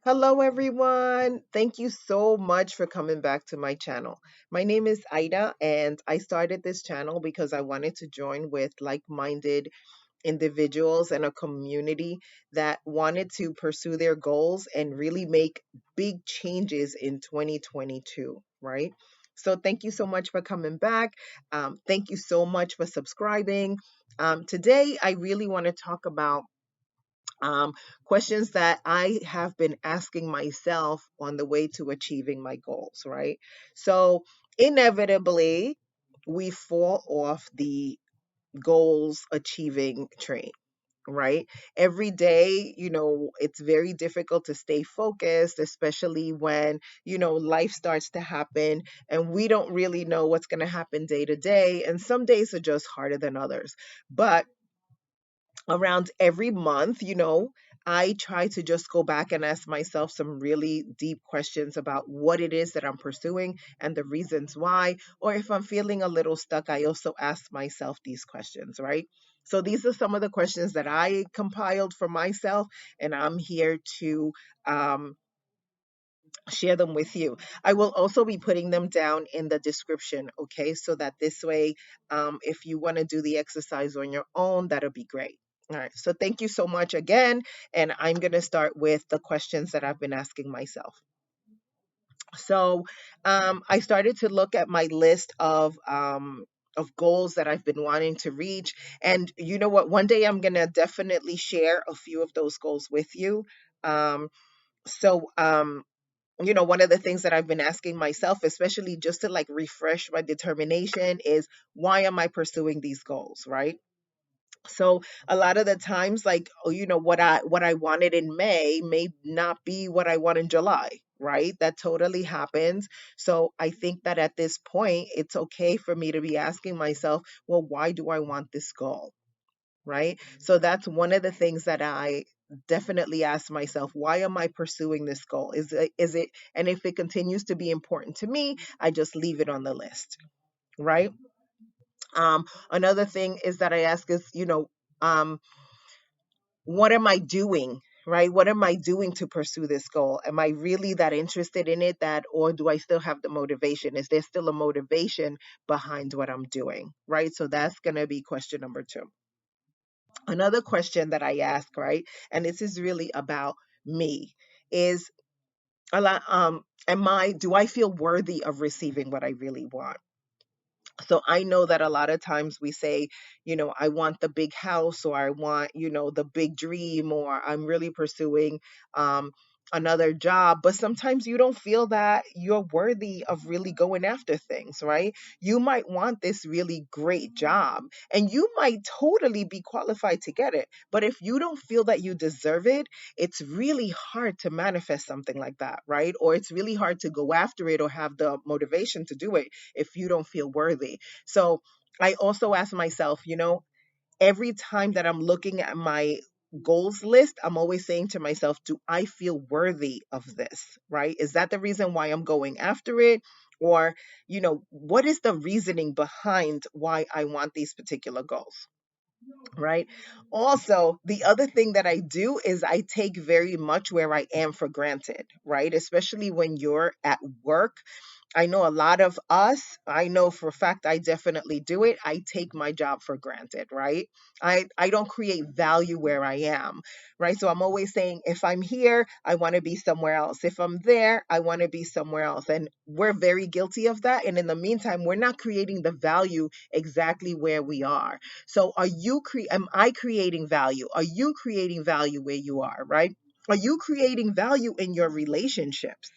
Hello, everyone. Thank you so much for coming back to my channel. My name is Ida, and I started this channel because I wanted to join with like minded individuals and a community that wanted to pursue their goals and really make big changes in 2022, right? So, thank you so much for coming back. Thank you so much for subscribing. Today, I really want to talk about um, questions that I have been asking myself on the way to achieving my goals, right? So, inevitably, we fall off the goals achieving train, right? Every day, it's very difficult to stay focused, especially when, life starts to happen and we don't really know what's going to happen day to day. And some days are just harder than others. But around every month, I try to just go back and ask myself some really deep questions about what it is that I'm pursuing and the reasons why. Or if I'm feeling a little stuck, I also ask myself these questions, right? So these are some of the questions that I compiled for myself, and I'm here to share them with you. I will also be putting them down in the description, okay? So that this way, if you want to do the exercise on your own, that'll be great. All right. So thank you so much again. And I'm going to start with the questions that I've been asking myself. So I started to look at my list of goals that I've been wanting to reach. And you know what? One day I'm going to definitely share a few of those goals with you. Um, so one of the things that I've been asking myself, especially just to like refresh my determination, is why am I pursuing these goals, right? So a lot of the times, like, what I wanted in May may not be what I want in July, right? That totally happens. So I think that at this point, it's okay for me to be asking myself, well, why do I want this goal? Right? So that's one of the things that I definitely ask myself, why am I pursuing this goal? Is it and if it continues to be important to me, I just leave it on the list, right? Another thing is that I ask is, um what am I doing? Right? What am I doing to pursue this goal? Am I really that interested in it, that, or do I still have the motivation? Is there still a motivation behind what I'm doing? Right? So that's going to be question number two. Another question that I ask, right, and this is really about me, is a lot am I do I feel worthy of receiving what I really want? So I know that a lot of times we say, I want the big house, or I want, the big dream, or I'm really pursuing um, another job. But sometimes you don't feel that you're worthy of really going after things, right? You might want this really great job and you might totally be qualified to get it. But if you don't feel that you deserve it, it's really hard to manifest something like that, right? Or it's really hard to go after it or have the motivation to do it if you don't feel worthy. So I also ask myself, every time that I'm looking at my goals list, I'm always saying to myself, do I feel worthy of this? Right? Is that the reason why I'm going after it? Or, what is the reasoning behind why I want these particular goals? Right. Also, the other thing that I do is I take very much where I am for granted, right? Especially when you're at work. I know a lot of us, I know for a fact I definitely do it. I take my job for granted, right? I don't create value where I am, right? So I'm always saying if I'm here, I want to be somewhere else. If I'm there, I want to be somewhere else. And we're very guilty of that. And in the meantime, we're not creating the value exactly where we are. So am I creating value? Are you creating value where you are, right? Are you creating value in your relationships?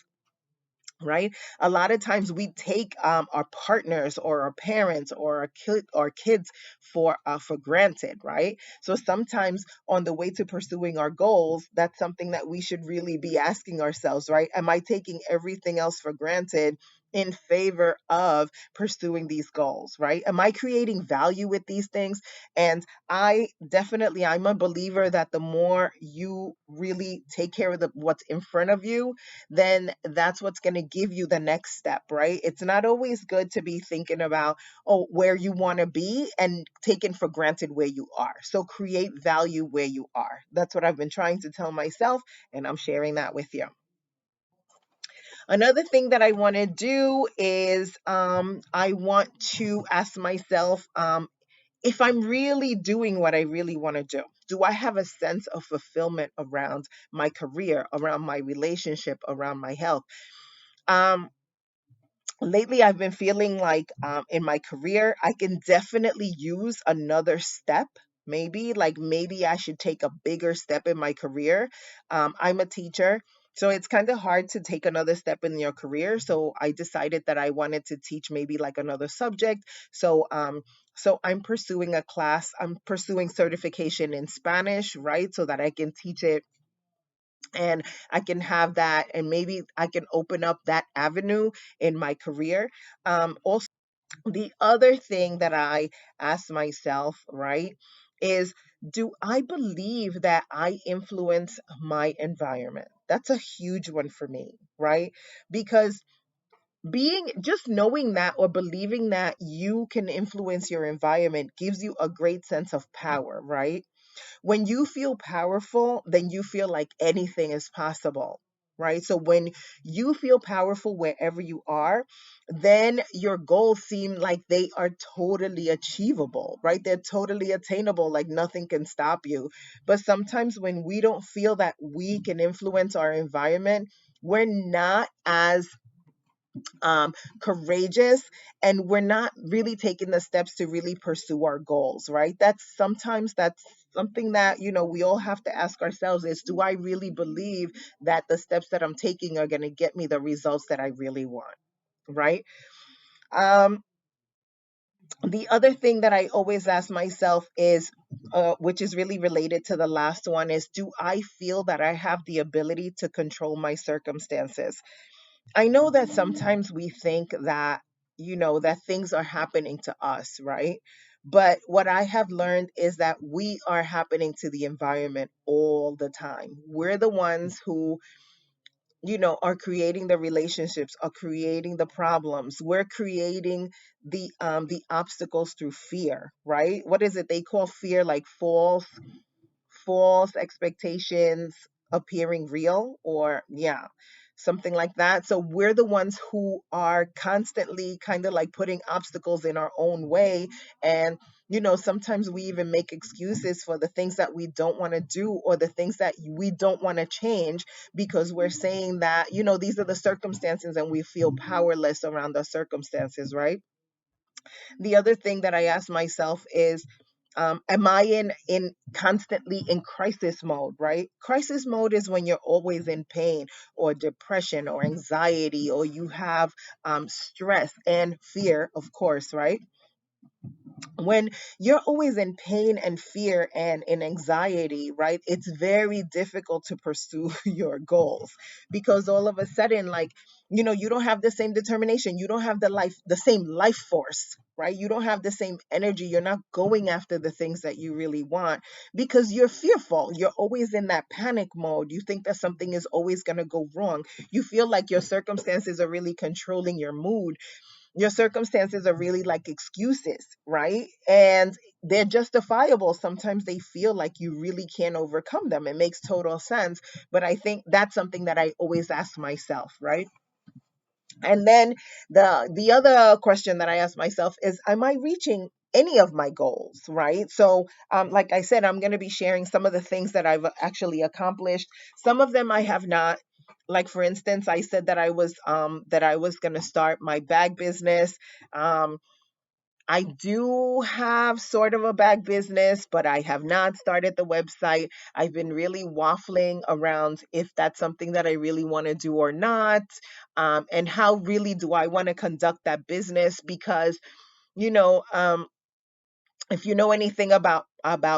Right, a lot of times we take our partners or our parents or our kids for granted, right? So sometimes on the way to pursuing our goals, that's something that we should really be asking ourselves, right? Am I taking everything else for granted in favor of pursuing these goals? Right, am I creating value with these things? And I'm a believer that the more you really take care of what's in front of you, then that's what's going to give you the next step, right? It's not always good to be thinking about, oh, where you want to be and taking for granted where you are. So create value where you are. That's what I've been trying to tell myself, and I'm sharing that with you. Another thing that I want to do is I want to ask myself if I'm really doing what I really want to do. Do I have a sense of fulfillment around my career, around my relationship, around my health? Um, Lately I've been feeling like in my career I can definitely use another step. Maybe I should take a bigger step in my career. I'm a teacher, so it's kind of hard to take another step in your career, so I decided that I wanted to teach maybe like another subject. So I'm pursuing a class. I'm pursuing certification in Spanish, right, so that I can teach it and I can have that, and maybe I can open up that avenue in my career. Also, the other thing that I ask myself, right, is do I believe that I influence my environment? That's a huge one for me, right? Because being just knowing that or believing that you can influence your environment gives you a great sense of power, right? When you feel powerful, then you feel like anything is possible, right? So when you feel powerful wherever you are, then your goals seem like they are totally achievable, right? They're totally attainable, like nothing can stop you. But sometimes when we don't feel that we can influence our environment, we're not as courageous, and we're not really taking the steps to really pursue our goals, right? That's something that we all have to ask ourselves is, do I really believe that the steps that I'm taking are going to get me the results that I really want, right? um the other thing that I always ask myself is, which is really related to the last one, is do I feel that I have the ability to control my circumstances? I know that sometimes we think that, that things are happening to us, right? But what I have learned is that we are happening to the environment all the time. We're the ones who, are creating the relationships, are creating the problems. We're creating the obstacles through fear, right? What is it they call fear? Like false expectations appearing real, or yeah, something like that. So we're the ones who are constantly kind of like putting obstacles in our own way. And sometimes we even make excuses for the things that we don't want to do, or the things that we don't want to change, because we're saying that these are the circumstances and we feel powerless around the circumstances, right? The other thing that I ask myself is, am I in constantly in crisis mode, right? Crisis mode is when you're always in pain or depression or anxiety, or you have stress and fear, of course, right? When you're always in pain and fear and in anxiety, right, it's very difficult to pursue your goals, because all of a sudden, like, you don't have the same determination, you don't have the same life force, right? You don't have the same energy, you're not going after the things that you really want, because you're fearful, you're always in that panic mode, you think that something is always going to go wrong, you feel like your circumstances are really controlling your mood, your circumstances are really like excuses, right? And they're justifiable. Sometimes they feel like you really can't overcome them. It makes total sense. But I think that's something that I always ask myself, right? And then the other question that I ask myself is, am I reaching any of my goals, right? So like I said, I'm going to be sharing some of the things that I've actually accomplished. Some of them I have not. Like, for instance, I said that I was going to start my bag business. um, I do have sort of a bag business, but I have not started the website. I've been really waffling around if that's something that I really want to do or not, and how really do I want to conduct that business, because you know um, if you know anything about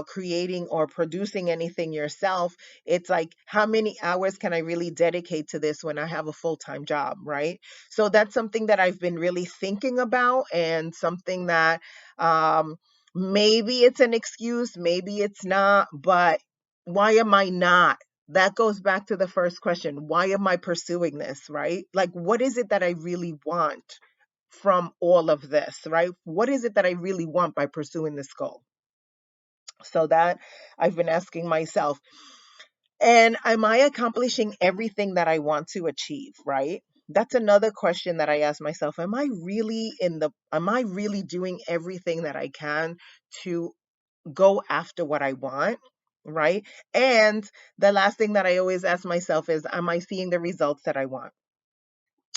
creating or producing anything yourself, it's like, how many hours can I really dedicate to this when I have a full-time job, right? So that's something that I've been really thinking about, and something that um maybe it's an excuse, maybe it's not, but why am I not? That goes back to the first question, why am I pursuing this, right? Like, what is it that I really want from all of this, right? What is it that I really want by pursuing this goal? So that I've been asking myself. And am I accomplishing everything that I want to achieve, right? That's another question that I ask myself. Am I really doing everything that I can to go after what I want? Right. And the last thing that I always ask myself is, am I seeing the results that I want?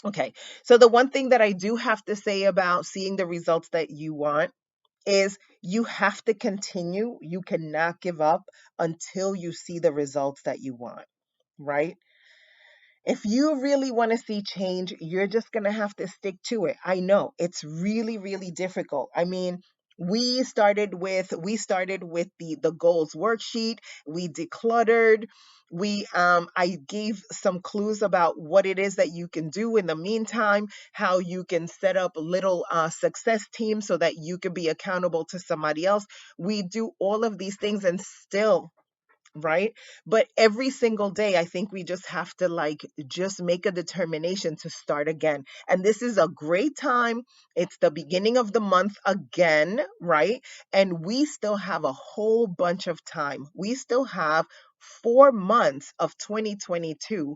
Okay. So the one thing that I do have to say about seeing the results that you want is you have to continue. You cannot give up until you see the results that you want, right? If you really want to see change, you're just going to have to stick to it. I know it's really, really difficult. I mean, we started with the goals worksheet. We decluttered. I gave some clues about what it is that you can do in the meantime, how you can set up little success teams so that you can be accountable to somebody else. We do all of these things and still, right? But every single day, I think we just have to like just make a determination to start again. And this is a great time. It's the beginning of the month again, right? And we still have a whole bunch of time. We still have 4 months of 2022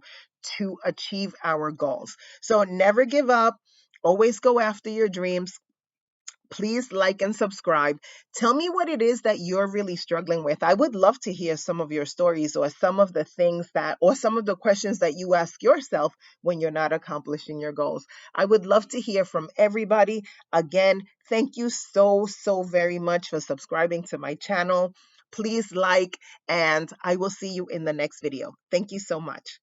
to achieve our goals. So never give up. Always go after your dreams. Please like and subscribe. Tell me what it is that you're really struggling with. I would love to hear some of your stories, or some of the things that, or some of the questions that you ask yourself when you're not accomplishing your goals. I would love to hear from everybody. Again, thank you so, so very much for subscribing to my channel. Please like, and I will see you in the next video. Thank you so much.